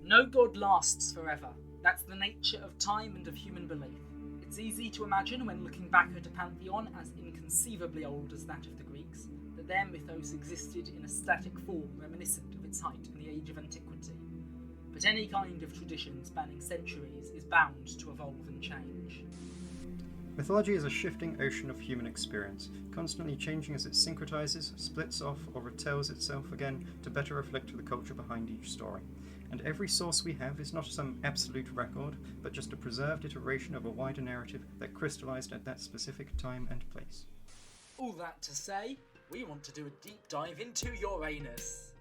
No god lasts forever. That's the nature of time and of human belief. It's easy to imagine when looking back at a pantheon as inconceivably old as that of the Greeks, that their mythos existed in a static form reminiscent of its height in the age of antiquity. But any kind of tradition spanning centuries is bound to evolve and change. Mythology is a shifting ocean of human experience, constantly changing as it syncretizes, splits off, or retells itself again to better reflect the culture behind each story. And every source we have is not some absolute record, but just a preserved iteration of a wider narrative that crystallized at that specific time and place. All that to say, we want to do a deep dive into Uranus.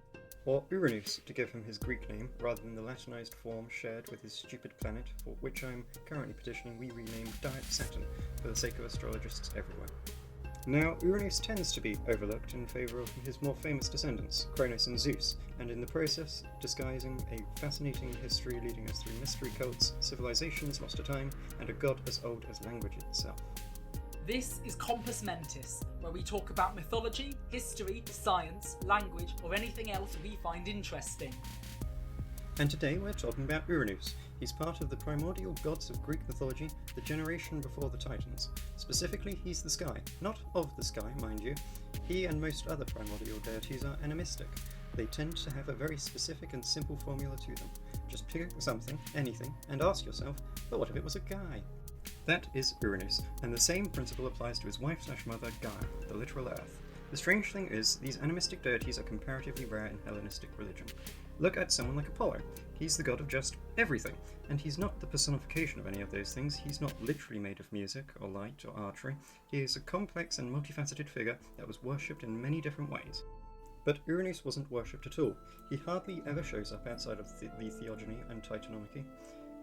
Or Ouranos, to give him his Greek name, rather than the Latinized form shared with his stupid planet, for which I'm currently petitioning we rename Diet Saturn, for the sake of astrologists everywhere. Now, Ouranos tends to be overlooked in favour of his more famous descendants, Cronos and Zeus, and in the process disguising a fascinating history leading us through mystery cults, civilizations lost to time, and a god as old as language itself. This is Compos Mentis, where we talk about mythology, history, science, language, or anything else we find interesting. And today we're talking about Ouranos. He's part of the primordial gods of Greek mythology, the generation before the Titans. Specifically, he's the sky. Not of the sky, mind you. He and most other primordial deities are animistic. They tend to have a very specific and simple formula to them. Just pick something, anything, and ask yourself, but what if it was a guy? That is Ouranos, and the same principle applies to his wife/mother Gaia, the literal earth. The strange thing is, these animistic deities are comparatively rare in Hellenistic religion. Look at someone like Apollo. He's the god of just everything, and he's not the personification of any of those things. He's not literally made of music, or light, or archery. He is a complex and multifaceted figure that was worshipped in many different ways. But Ouranos wasn't worshipped at all. He hardly ever shows up outside of the theogony and titanomachy.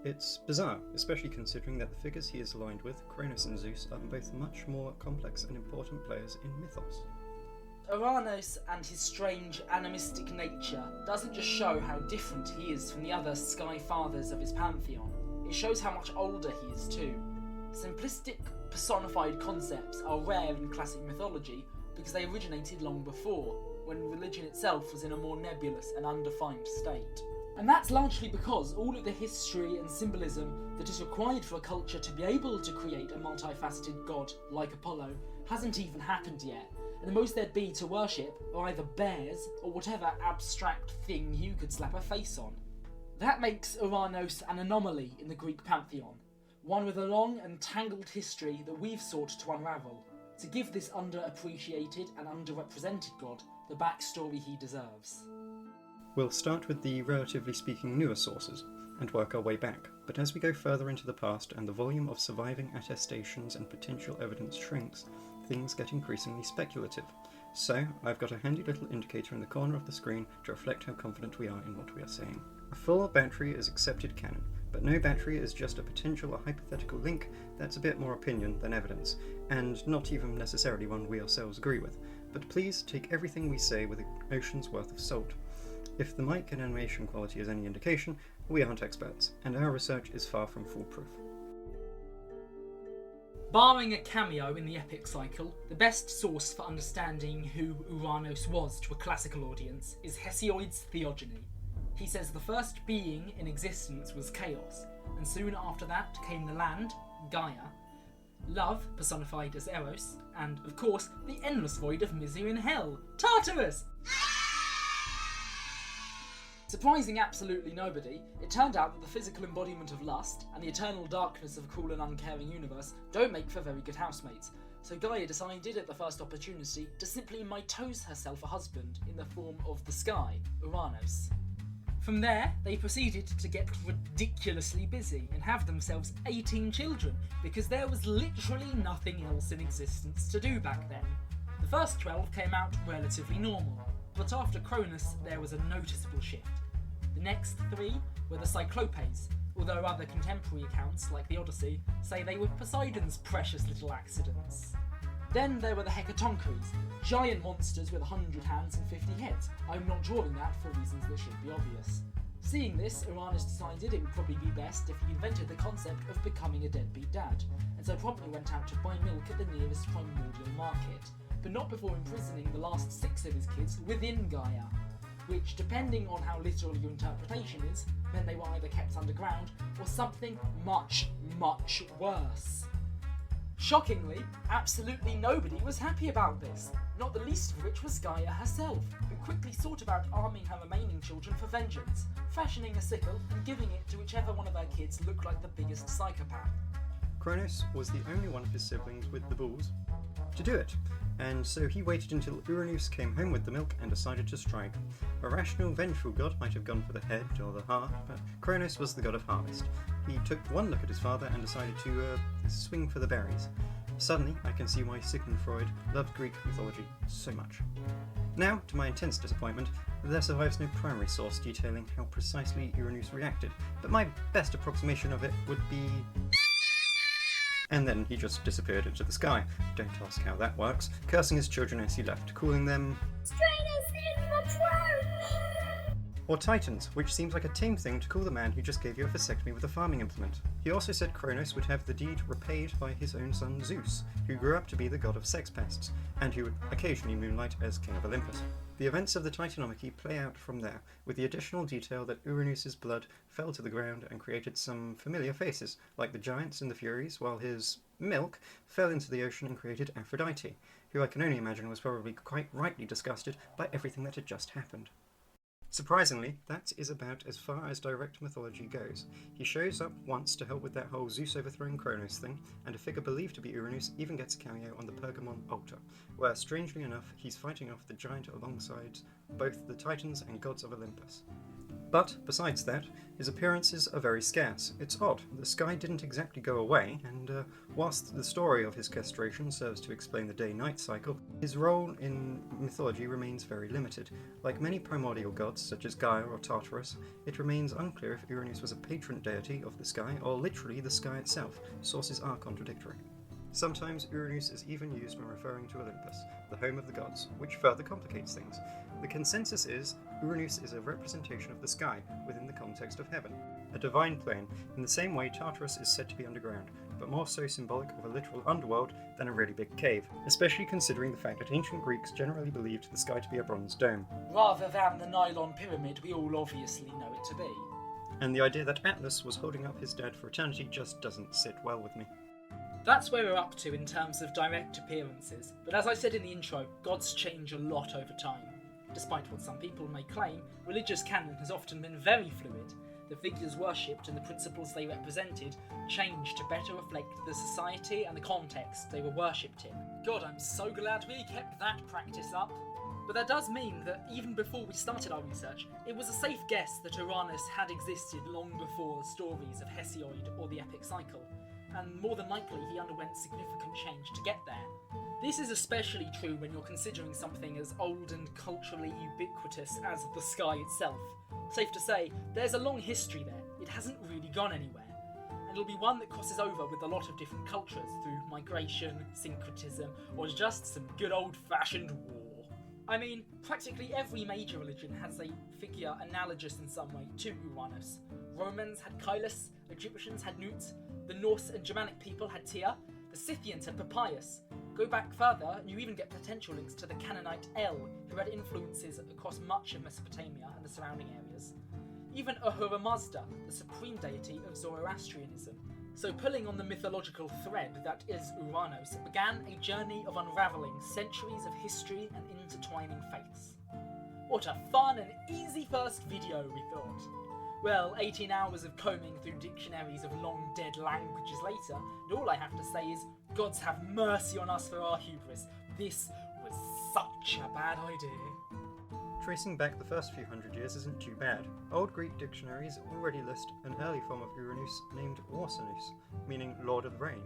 It's bizarre, especially considering that the figures he is aligned with, Cronos and Zeus, are both much more complex and important players in mythos. Ouranos and his strange animistic nature doesn't just show how different he is from the other sky fathers of his pantheon, it shows how much older he is too. Simplistic, personified concepts are rare in classic mythology because they originated long before, when religion itself was in a more nebulous and undefined state. And that's largely because all of the history and symbolism that is required for a culture to be able to create a multifaceted god like Apollo hasn't even happened yet, and the most there'd be to worship are either bears or whatever abstract thing you could slap a face on. That makes Ouranos an anomaly in the Greek pantheon, one with a long and tangled history that we've sought to unravel, to give this underappreciated and underrepresented god the backstory he deserves. We'll start with the relatively speaking newer sources, and work our way back, but as we go further into the past and the volume of surviving attestations and potential evidence shrinks, things get increasingly speculative. So, I've got a handy little indicator in the corner of the screen to reflect how confident we are in what we are saying. A full battery is accepted canon, but no battery is just a potential or hypothetical link that's a bit more opinion than evidence, and not even necessarily one we ourselves agree with. But please take everything we say with an ocean's worth of salt. If the mic and animation quality is any indication, we aren't experts, and our research is far from foolproof. Barring a cameo in the epic cycle, the best source for understanding who Ouranos was to a classical audience is Hesiod's Theogony. He says the first being in existence was chaos, and soon after that came the land, Gaia, love personified as Eros, and, of course, the endless void of misery and hell, Tartarus! Surprising absolutely nobody, it turned out that the physical embodiment of lust and the eternal darkness of a cruel and uncaring universe don't make for very good housemates, so Gaia decided at the first opportunity to simply mitose herself a husband in the form of the sky, Ouranos. From there, they proceeded to get ridiculously busy and have themselves 18 children, because there was literally nothing else in existence to do back then. The first 12 came out relatively normal, but after Cronus there was a noticeable shift. The next 3 were the Cyclopes, although other contemporary accounts, like the Odyssey, say they were Poseidon's precious little accidents. Then there were the Hecatoncheires, giant monsters with 100 hands and 50 heads. I'm not drawing that for reasons that should be obvious. Seeing this, Ouranos decided it would probably be best if he invented the concept of becoming a deadbeat dad, and so probably went out to buy milk at the nearest primordial market, but not before imprisoning the last 6 of his kids within Gaia. which, depending on how literal your interpretation is, meant they were either kept underground or something much, much worse. Shockingly, absolutely nobody was happy about this, not the least of which was Gaia herself, who quickly sought about arming her remaining children for vengeance, fashioning a sickle and giving it to whichever one of her kids looked like the biggest psychopath. Kronos was the only one of his siblings with the balls to do it, and so he waited until Ouranos came home with the milk and decided to strike. A rational, vengeful god might have gone for the head or the heart, but Kronos was the god of harvest. He took one look at his father and decided to swing for the berries. Suddenly, I can see why Sigmund Freud loved Greek mythology so much. Now, to my intense disappointment, there survives no primary source detailing how precisely Ouranos reacted, but my best approximation of it would be... And then he just disappeared into the sky. Don't ask how that works, cursing his children as he left, calling them or Titans, which seems like a tame thing to call the man who just gave you a vasectomy with a farming implement. He also said Kronos would have the deed repaid by his own son Zeus, who grew up to be the god of sex pests, and who would occasionally moonlight as king of Olympus. The events of the Titanomachy play out from there, with the additional detail that Ouranos' blood fell to the ground and created some familiar faces, like the giants and the Furies, while his milk fell into the ocean and created Aphrodite, who I can only imagine was probably quite rightly disgusted by everything that had just happened. Surprisingly, that is about as far as direct mythology goes. He shows up once to help with that whole Zeus overthrowing Kronos thing, and a figure believed to be Ouranos even gets a cameo on the Pergamon altar, where, strangely enough, he's fighting off the giant alongside both the Titans and gods of Olympus. But, besides that, his appearances are very scarce. It's odd, the sky didn't exactly go away, and whilst the story of his castration serves to explain the day-night cycle, his role in mythology remains very limited. Like many primordial gods, such as Gaia or Tartarus, it remains unclear if Ouranos was a patron deity of the sky, or literally the sky itself. Sources are contradictory. Sometimes Ouranos is even used when referring to Olympus, the home of the gods, which further complicates things. The consensus is Ouranos is a representation of the sky within the context of heaven, a divine plane, in the same way Tartarus is said to be underground, but more so symbolic of a literal underworld than a really big cave, especially considering the fact that ancient Greeks generally believed the sky to be a bronze dome. Rather than the nylon pyramid we all obviously know it to be. And the idea that Atlas was holding up his dad for eternity just doesn't sit well with me. That's where we're up to in terms of direct appearances, but as I said in the intro, gods change a lot over time. Despite what some people may claim, religious canon has often been very fluid. The figures worshipped and the principles they represented changed to better reflect the society and the context they were worshipped in. God, I'm so glad we kept that practice up. But that does mean that even before we started our research, it was a safe guess that Ouranos had existed long before the stories of Hesiod or the epic cycle, and more than likely he underwent significant change to get there. This is especially true when you're considering something as old and culturally ubiquitous as the sky itself. Safe to say, there's a long history there, it hasn't really gone anywhere, and it'll be one that crosses over with a lot of different cultures through migration, syncretism, or just some good old-fashioned war. I mean, practically every major religion has a figure analogous in some way to Ouranos. Romans had Kylus, Egyptians had Nut, the Norse and Germanic people had Tyr, the Scythians had Papias. Go back further and you even get potential links to the Canaanite El, who had influences across much of Mesopotamia and the surrounding areas. Even Ahura Mazda, the supreme deity of Zoroastrianism. So pulling on the mythological thread that is Ouranos began a journey of unravelling centuries of history and intertwining faiths. What a fun and easy first video, we thought. Well, 18 hours of combing through dictionaries of long dead languages later, and all I have to say is, gods have mercy on us for our hubris. This was such a bad idea. Tracing back the first few hundred years isn't too bad. Old Greek dictionaries already list an early form of Ouranos named Jourdsanus, meaning Lord of the Rain,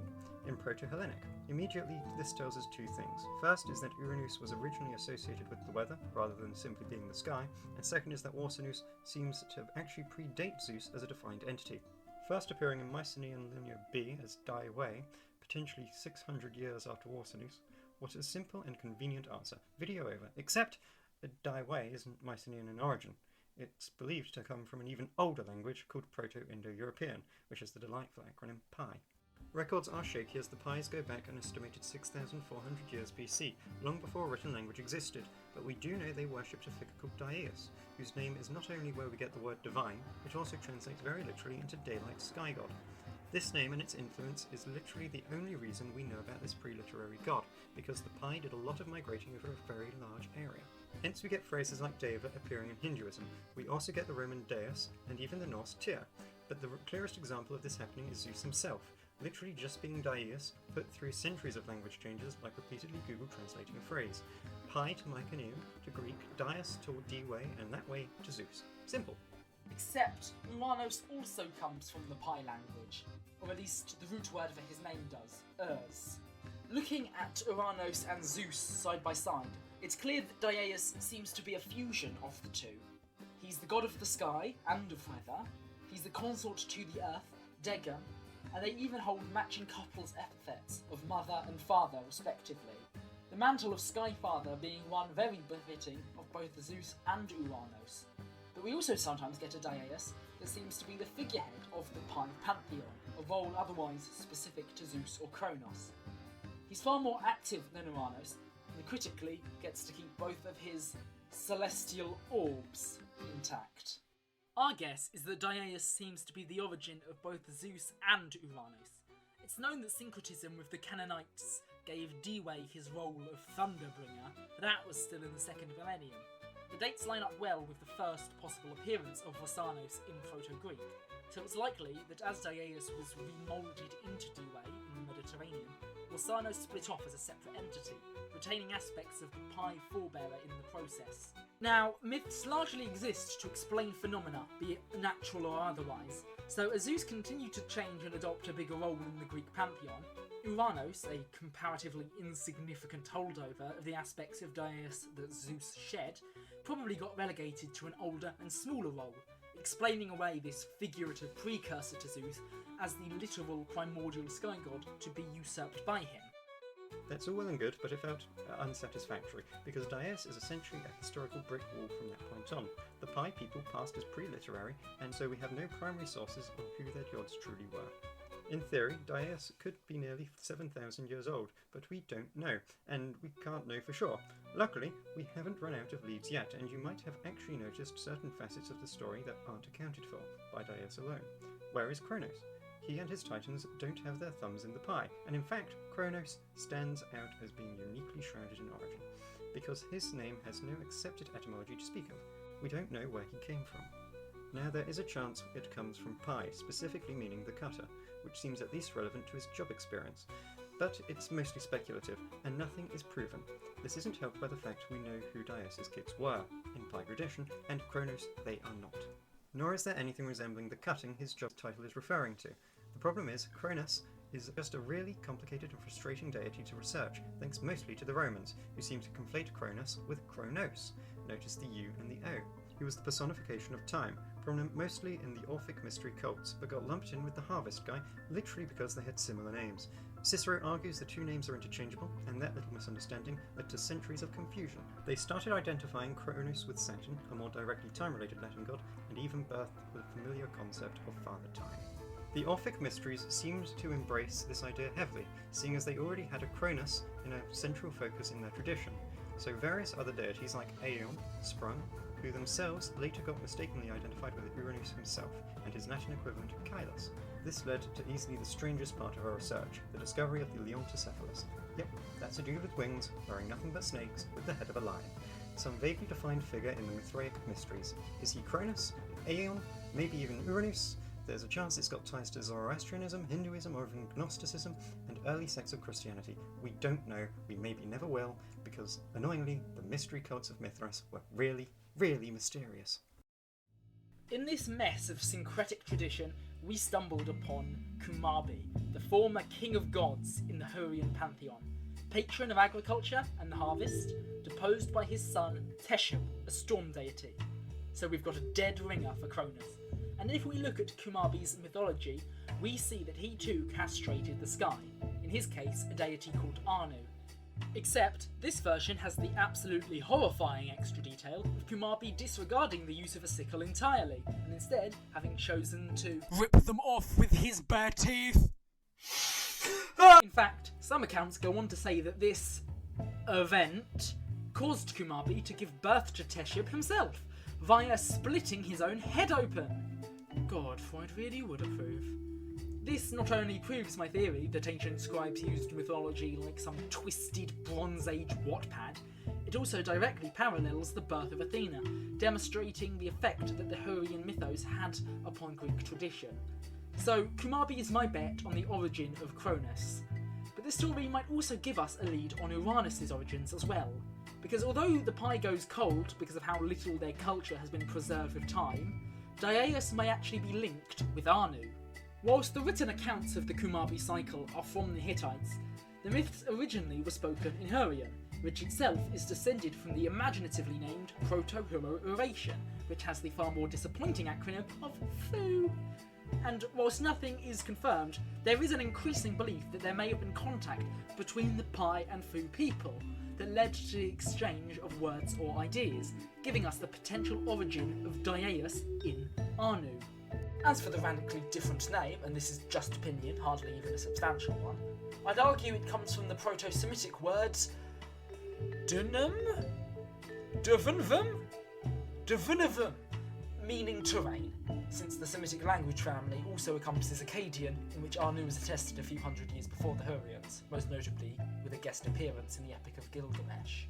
in Proto-Hellenic. Immediately, this tells us two things. First is that Ouranos was originally associated with the weather, rather than simply being the sky, and second is that Jourdsanus seems to have actually predate Zeus as a defined entity. First appearing in Mycenaean Linear B as Dyeus, potentially 600 years after Jourdsanus, was a simple and convenient answer. Video over. Except Dyeus isn't Mycenaean in origin. It's believed to come from an even older language called Proto-Indo-European, which is the delightful acronym PIE. Records are shaky as the PIEs go back an estimated 6,400 years BC, long before written language existed, but we do know they worshipped a figure called Dyeus, whose name is not only where we get the word divine, it also translates very literally into daylight sky god. This name and its influence is literally the only reason we know about this pre-literary god, because the PIE did a lot of migrating over a very large area. Hence we get phrases like Deva appearing in Hinduism. We also get the Roman Deus and even the Norse Tyr, but the clearest example of this happening is Zeus himself, literally just being Dyeus, put through centuries of language changes like repeatedly Google translating a phrase. PIE to Mycenaean, to Greek, Dyeus to Dewey, and that way to Zeus. Simple. Except Ouranos also comes from the PIE language, or at least the root word for his name does, Urs. Looking at Ouranos and Zeus side by side, it's clear that Dyeus seems to be a fusion of the two. He's the god of the sky and of weather, he's the consort to the earth, Dagon, and they even hold matching couples epithets of mother and father respectively. The mantle of Sky Father being one very befitting of both Zeus and Ouranos. But we also sometimes get a Dyeus that seems to be the figurehead of the PIE pantheon, a role otherwise specific to Zeus or Kronos. He's far more active than Ouranos, and critically gets to keep both of his celestial orbs intact. Our guess is that Dyeus seems to be the origin of both Zeus and Ouranos. It's known that syncretism with the Canaanites gave Dewey his role of Thunderbringer, but that was still in the 2nd millennium. The dates line up well with the first possible appearance of Jourdsanos in Proto-Greek, so it's likely that as Dyeus was remoulded into Dewey in the Mediterranean, Jourdsanos split off as a separate entity, retaining aspects of the PIE forebearer in the process. Now, myths largely exist to explain phenomena, be it natural or otherwise, so as Zeus continued to change and adopt a bigger role in the Greek pantheon, Ouranos, a comparatively insignificant holdover of the aspects of Dyeus that Zeus shed, probably got relegated to an older and smaller role, explaining away this figurative precursor to Zeus as the literal primordial sky god to be usurped by him. That's all well and good, but it felt unsatisfactory, because Dyeus is essentially a historical brick wall from that point on. The PIE people passed as pre-literary, and so we have no primary sources on who their gods truly were. In theory, Dyeus could be nearly 7,000 years old, but we don't know, and we can't know for sure. Luckily, we haven't run out of leads yet, and you might have actually noticed certain facets of the story that aren't accounted for by Dyeus alone. Where is Kronos? He and his titans don't have their thumbs in the pie, and in fact, Kronos stands out as being uniquely shrouded in origin, because his name has no accepted etymology to speak of. We don't know where he came from. Now there is a chance it comes from PIE, specifically meaning the cutter, which seems at least relevant to his job experience. But it's mostly speculative, and nothing is proven. This isn't helped by the fact we know who Dyeus' kids were, in PIE tradition, and Kronos they are not. Nor is there anything resembling the cutting his job title is referring to. The problem is, Kronos is just a really complicated and frustrating deity to research, thanks mostly to the Romans, who seem to conflate Kronos with Kronos. Notice the U and the O. He was the personification of time, prominent mostly in the Orphic mystery cults, but got lumped in with the harvest guy, literally because they had similar names. Cicero argues the two names are interchangeable, and that little misunderstanding led to centuries of confusion. They started identifying Kronos with Saturn, a more directly time-related Latin god, and even birthed the familiar concept of Father Time. The Orphic mysteries seemed to embrace this idea heavily, seeing as they already had a Kronos in a central focus in their tradition. So various other deities like Aeon sprung, who themselves later got mistakenly identified with Ouranos himself and his Latin equivalent Kailas. This led to easily the strangest part of our research, the discovery of the Leontocephalus. Yep, that's a dude with wings, wearing nothing but snakes, with the head of a lion. Some vaguely defined figure in the Mithraic mysteries. Is he Kronos? Aeon? Maybe even Ouranos? There's a chance it's got ties to Zoroastrianism, Hinduism, or even Gnosticism, and early sects of Christianity. We don't know, we maybe never will, because, annoyingly, the mystery cults of Mithras were really, really mysterious. In this mess of syncretic tradition, we stumbled upon Kumarbi, the former king of gods in the Hurrian pantheon, patron of agriculture and the harvest, deposed by his son Teshup, a storm deity. So we've got a dead ringer for Kronos. And if we look at Kumarbi's mythology, we see that he too castrated the sky, in his case a deity called Anu. Except, this version has the absolutely horrifying extra detail of Kumarbi disregarding the use of a sickle entirely, and instead having chosen to rip them off with his bare teeth. In fact, some accounts go on to say that this event caused Kumarbi to give birth to Teshub himself via splitting his own head open. God, Freud really would approve. This not only proves my theory that ancient scribes used mythology like some twisted Bronze Age Wattpad, it also directly parallels the birth of Athena, demonstrating the effect that the Hurrian mythos had upon Greek tradition. So Kumarbi is my bet on the origin of Cronus. But this story might also give us a lead on Ouranos' origins as well, because although the PIE goes cold because of how little their culture has been preserved with time, Dyeus may actually be linked with Anu. Whilst the written accounts of the Kumarbi cycle are from the Hittites, the myths originally were spoken in Hurrian, which itself is descended from the imaginatively named Proto-Homo-Eurasian, which has the far more disappointing acronym of FOO. And whilst nothing is confirmed, there is an increasing belief that there may have been contact between the PIE and FOO people that led to the exchange of words or ideas, giving us the potential origin of Dyeus in Anu. As for the radically different name, and this is just opinion, hardly even a substantial one, I'd argue it comes from the Proto-Semitic words dunum, duvunvum, meaning terrain, since the Semitic language family also encompasses Akkadian, in which Anu was attested a few hundred years before the Hurrians, most notably with a guest appearance in the Epic of Gilgamesh.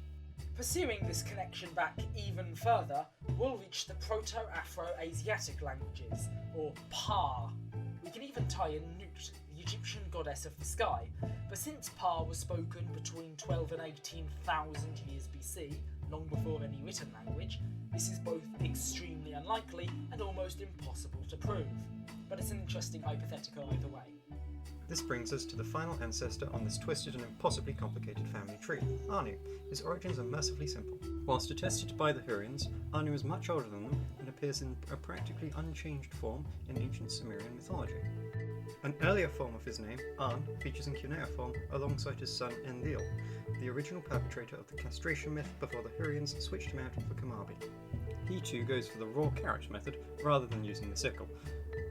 Pursuing this connection back even further, we'll reach the Proto-Afro-Asiatic languages, or Pa. We can even tie in Nut, the Egyptian goddess of the sky, but since Pa was spoken between 12 and 18,000 years BC, long before any written language, this is both extremely unlikely and almost impossible to prove. But it's an interesting hypothetical either way. This brings us to the final ancestor on this twisted and impossibly complicated family tree, Anu. His origins are mercifully simple. Whilst attested by the Hurrians, Anu is much older than them and appears in a practically unchanged form in ancient Sumerian mythology. An earlier form of his name, An, features in cuneiform alongside his son Enlil, the original perpetrator of the castration myth before the Hurrians switched him out for Kumarbi. He too goes for the raw carrot method rather than using the sickle.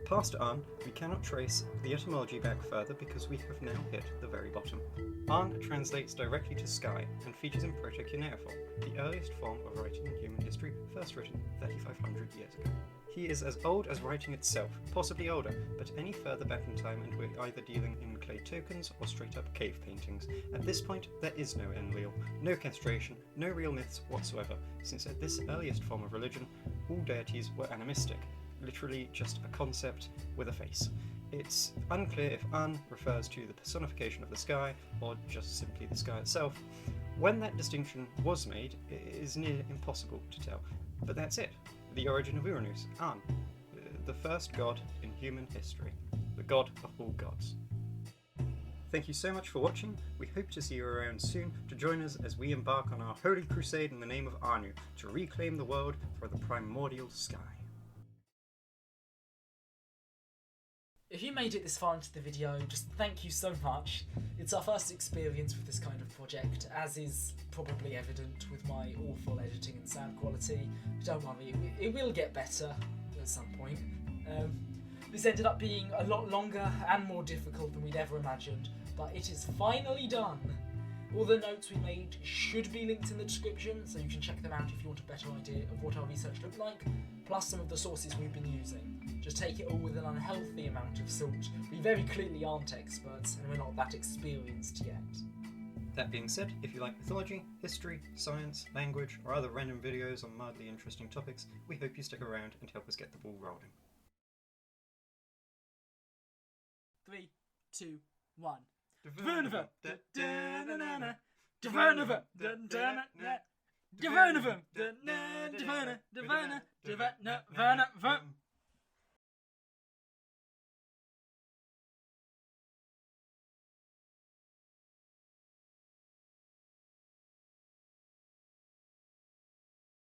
Past An, we cannot trace the etymology back further because we have now hit the very bottom. An translates directly to sky and features in Proto-Cuneiform, the earliest form of writing in human history, first written 3,500 years ago. He is as old as writing itself, possibly older, but any further back in time and we're either dealing in clay tokens or straight up cave paintings. At this point, there is no Enlil, no castration, no real myths whatsoever, since at this earliest form of religion, all deities were animistic, literally just a concept with a face. It's unclear if An refers to the personification of the sky or just simply the sky itself. When that distinction was made, it is near impossible to tell. But that's it. The origin of Ouranos, An, the first god in human history, the god of all gods. Thank you so much for watching. We hope to see you around soon to join us as we embark on our holy crusade in the name of Anu to reclaim the world for the primordial sky. If you made it this far into the video, just thank you so much. It's our first experience with this kind of project, as is probably evident with my awful editing and sound quality. Don't worry, it will get better at some point. This ended up being a lot longer and more difficult than we'd ever imagined, but it is finally done. All the notes we made should be linked in the description, so you can check them out if you want a better idea of what our research looked like, plus some of the sources we've been using. Just take it all with an unhealthy amount of salt. We very clearly aren't experts, and we're not that experienced yet. That being said, if you like mythology, history, science, language, or other random videos on mildly interesting topics, we hope you stick around and help us get the ball rolling. 3, 2, 1.